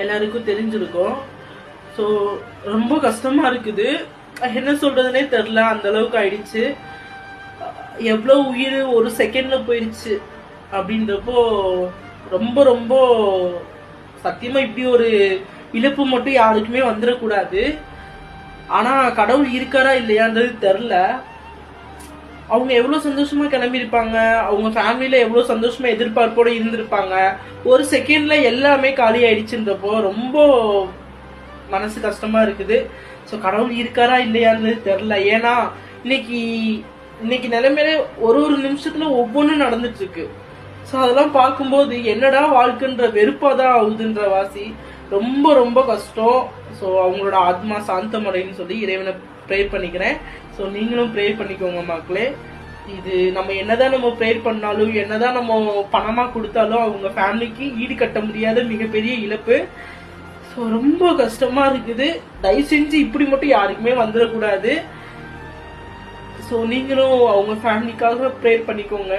எல்லாருக்கும் தெரிஞ்சிருக்கும். ஸோ ரொம்ப கஷ்டமா இருக்குது, என்ன சொல்றதுனே தெரில. அந்த அளவுக்கு ஆயிடுச்சு. எவ்வளோ உயிர் ஒரு செகண்ட்ல போயிடுச்சு அப்படின்றப்போ ரொம்ப ரொம்ப சத்தியமா இப்படி ஒரு இழப்பு மட்டும் யாருக்குமே வந்துடக்கூடாது. ஆனா கடவுள் இருக்காரா இல்லையான்றது தெரில. அவங்க எவ்வளவு சந்தோஷமா கிளம்பியிருப்பாங்க, அவங்க ஃபேமிலியில எவ்வளவு சந்தோஷமா எதிர்பார்ப்போட இருந்திருப்பாங்க. ஒரு செகண்ட்ல எல்லாமே காலி ஆயிடுச்சுன்றப்போ ரொம்ப மனசு கஷ்டமா இருக்குது. ஸோ கடவுள் இருக்காரா இல்லையான்றது தெரில. ஏன்னா இன்னைக்கு நிலைமையில ஒரு ஒரு நிமிஷத்துல ஒவ்வொன்றும் நடந்துட்டு இருக்கு. ஸோ அதெல்லாம் பார்க்கும்போது என்னடா வாழ்க்கைன்ற வெறுப்பாதான் ஆகுதுன்ற வாசி ரொம்ப ரொம்ப கஷ்டம். ஸோ அவங்களோட ஆத்மா சாந்தமடைன்னு சொல்லி இறைவனை ப்ரே பண்ணிக்கிறேன். ஸோ நீங்களும் ப்ரே பண்ணிக்கோங்க மக்களே. இது நம்ம என்னதான் நம்ம ப்ரே பண்ணாலும் என்னதான் நம்ம பணமா கொடுத்தாலும் அவங்க ஃபேமிலிக்கு ஈடு கட்ட முடியாத மிகப்பெரிய இழப்பு. ஸோ ரொம்ப கஷ்டமா இருக்குது. தயவு செஞ்சு இப்படி மட்டும் யாருக்குமே வந்துடக்கூடாது. ஸோ நீங்களும் அவங்க ஃபேமிலிக்காக ப்ரே பண்ணிக்கோங்க.